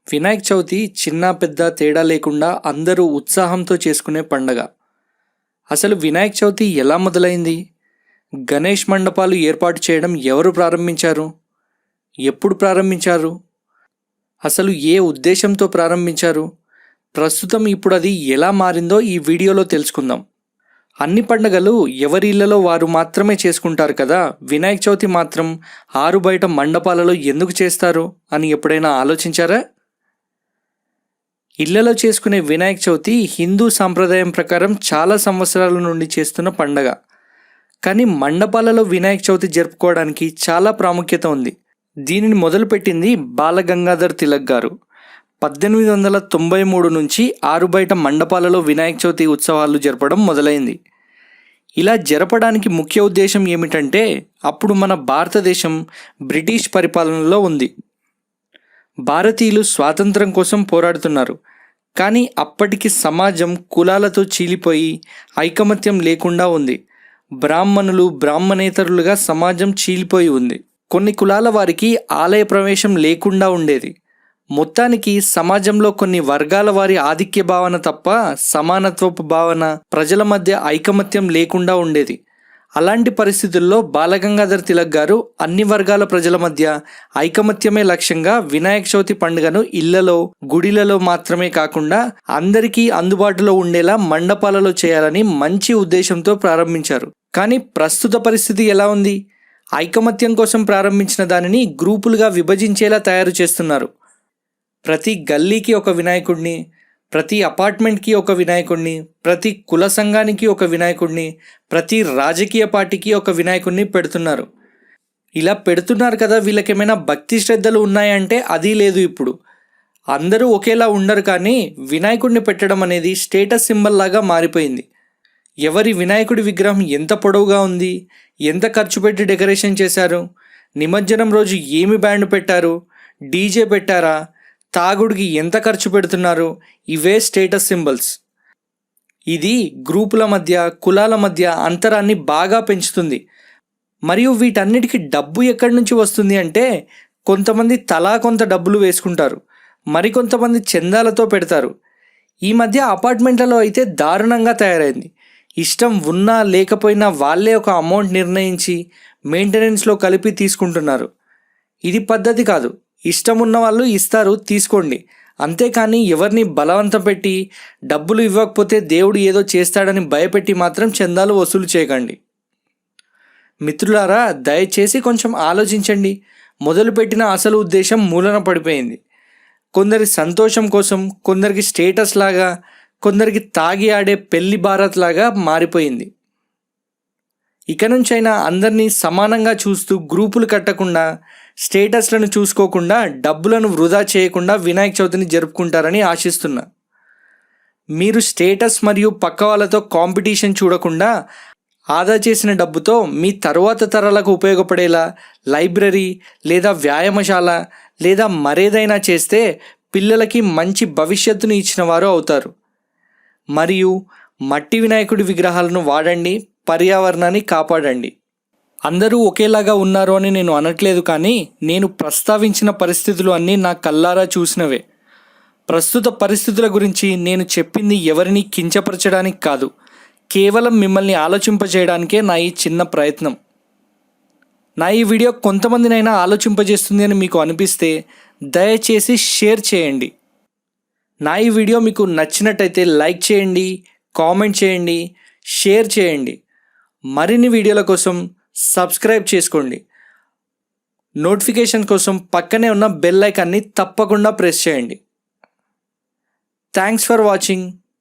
వినాయక చవితి చిన్న పెద్ద తేడా లేకుండా అందరూ ఉత్సాహంతో చేసుకునే పండగ. అసలు వినాయక చవితి ఎలా మొదలైంది? గణేష్ మండపాలు ఏర్పాటు చేయడం ఎవరు ప్రారంభించారు? ఎప్పుడు ప్రారంభించారు? అసలు ఏ ఉద్దేశంతో ప్రారంభించారు? ప్రస్తుతం ఇప్పుడు అది ఎలా మారిందో ఈ వీడియోలో తెలుసుకుందాం. అన్ని పండగలు ఎవరి ఇళ్లలో వారు మాత్రమే చేసుకుంటారు కదా, వినాయక చవితి మాత్రం ఆరు బయట మండపాలలో ఎందుకు చేస్తారు అని ఎప్పుడైనా ఆలోచించారా? ఇళ్లలో చేసుకునే వినాయక చవితి హిందూ సాంప్రదాయం ప్రకారం చాలా సంవత్సరాల నుండి చేస్తున్న పండగ. కానీ మండపాలలో వినాయక చవితి జరుపుకోవడానికి చాలా ప్రాముఖ్యత ఉంది. దీనిని మొదలుపెట్టింది బాలగంగాధర్ తిలక్ గారు. 1893 నుంచి ఆరు బయట మండపాలలో వినాయక చవితి ఉత్సవాలు జరపడం మొదలైంది. ఇలా జరపడానికి ముఖ్య ఉద్దేశం ఏమిటంటే, అప్పుడు మన భారతదేశం బ్రిటిష్ పరిపాలనలో ఉంది. భారతీయులు స్వాతంత్రం కోసం పోరాడుతున్నారు. కానీ అప్పటికి సమాజం కులాలతో చీలిపోయి ఐకమత్యం లేకుండా ఉంది. బ్రాహ్మణులు బ్రాహ్మణేతరులుగా సమాజం చీలిపోయి ఉంది. కొన్ని కులాల వారికి ఆలయ ప్రవేశం లేకుండా ఉండేది. మొత్తానికి సమాజంలో కొన్ని వర్గాల వారి ఆధిక్య భావన తప్ప సమానత్వపు భావన, ప్రజల మధ్య ఐకమత్యం లేకుండా ఉండేది. అలాంటి పరిస్థితుల్లో బాలగంగాధర్ తిలక్ గారు అన్ని వర్గాల ప్రజల మధ్య ఐకమత్యమే లక్ష్యంగా వినాయక చవితి పండుగను ఇళ్లలో, గుడిలలో మాత్రమే కాకుండా అందరికీ అందుబాటులో ఉండేలా మండపాలలో చేయాలని మంచి ఉద్దేశంతో ప్రారంభించారు. కానీ ప్రస్తుత పరిస్థితి ఎలా ఉంది? ఐకమత్యం కోసం ప్రారంభించిన దానిని గ్రూపులుగా విభజించేలా తయారు చేస్తున్నారు. ప్రతి గల్లీకి ఒక వినాయకుడిని, ప్రతి అపార్ట్మెంట్కి ఒక వినాయకుడిని, ప్రతి కుల సంఘానికి ఒక వినాయకుడిని, ప్రతి రాజకీయ పార్టీకి ఒక వినాయకుడిని పెడుతున్నారు. ఇలా పెడుతున్నారు కదా, వీళ్ళకేమైనా భక్తి శ్రద్ధలు ఉన్నాయంటే అది లేదు. ఇప్పుడు అందరూ ఒకేలా ఉండరు, కానీ వినాయకుడిని పెట్టడం అనేది స్టేటస్ సింబల్ లాగా మారిపోయింది. ఎవరి వినాయకుడి విగ్రహం ఎంత పొడవుగా ఉంది, ఎంత ఖర్చు పెట్టి డెకరేషన్ చేశారు, నిమజ్జనం రోజు ఏమి బ్యాండ్ పెట్టారు, డీజే పెట్టారా, తాగుడికి ఎంత ఖర్చు పెడుతున్నారు, ఇవే స్టేటస్ సింబల్స్. ఇది గ్రూపుల మధ్య, కులాల మధ్య అంతరాన్ని బాగా పెంచుతుంది. మరియు వీటన్నిటికీ డబ్బు ఎక్కడి నుంచి వస్తుంది అంటే, కొంతమంది తలా కొంత డబ్బులు వేసుకుంటారు, మరికొంతమంది చందాలతో పెడతారు. ఈ మధ్య అపార్ట్మెంట్లలో అయితే దారుణంగా తయారైంది. ఇష్టం ఉన్నా లేకపోయినా వాళ్ళే ఒక అమౌంట్ నిర్ణయించి మెయింటెనెన్స్లో కలిపి తీసుకుంటున్నారు. ఇది పద్ధతి కాదు. ఇష్టం ఉన్న వాళ్ళు ఇస్తారు, తీసుకోండి. అంతేకాని ఎవరిని బలవంతం పెట్టి డబ్బులు ఇవ్వకపోతే దేవుడు ఏదో చేస్తాడని భయపెట్టి మాత్రం చందాలు వసూలు చేయకండి. మిత్రులారా, దయచేసి కొంచెం ఆలోచించండి. మొదలుపెట్టిన అసలు ఉద్దేశం మూలన పడిపోయింది. కొందరి సంతోషం కోసం, కొందరికి స్టేటస్ లాగా, కొందరికి తాగి ఆడే పెళ్లి భారత్ లాగా మారిపోయింది. ఇక నుంచైనా అందరినీ సమానంగా చూస్తూ గ్రూపులు కట్టకుండా, స్టేటస్లను చూసుకోకుండా, డబ్బులను వృధా చేయకుండా వినాయక చవితిని జరుపుకుంటారని ఆశిస్తున్నా. మీరు స్టేటస్ మరియు పక్క వాళ్ళతో కాంపిటీషన్ చూడకుండా ఆదా చేసిన డబ్బుతో మీ తరువాత తరాలకు ఉపయోగపడేలా లైబ్రరీ లేదా వ్యాయామశాల లేదా మరేదైనా చేస్తే పిల్లలకి మంచి భవిష్యత్తును ఇచ్చిన వారు అవుతారు. మరియు మట్టి వినాయకుడి విగ్రహాలను వాడండి, పర్యావరణాన్ని కాపాడండి. అందరూ ఒకేలాగా ఉన్నారు అని నేను అనట్లేదు, కానీ నేను ప్రస్తావించిన పరిస్థితులు అన్నీ నా కళ్ళారా చూసినవే. ప్రస్తుత పరిస్థితుల గురించి నేను చెప్పింది ఎవరిని కించపరచడానికి కాదు, కేవలం మిమ్మల్ని ఆలోచింపజేయడానికే నా ఈ చిన్న ప్రయత్నం. నా ఈ వీడియో కొంతమందినైనా ఆలోచింపజేస్తుంది అని మీకు అనిపిస్తే దయచేసి షేర్ చేయండి. నా ఈ వీడియో మీకు నచ్చినట్టయితే లైక్ చేయండి, కామెంట్ చేయండి, షేర్ చేయండి. మరిన్ని వీడియోల కోసం సబ్స్క్రైబ్ చేసుకోండి. నోటిఫికేషన్ కోసం పక్కనే ఉన్న బెల్ ఐకాన్ని తప్పకుండా ప్రెస్ చేయండి. Thanks for watching.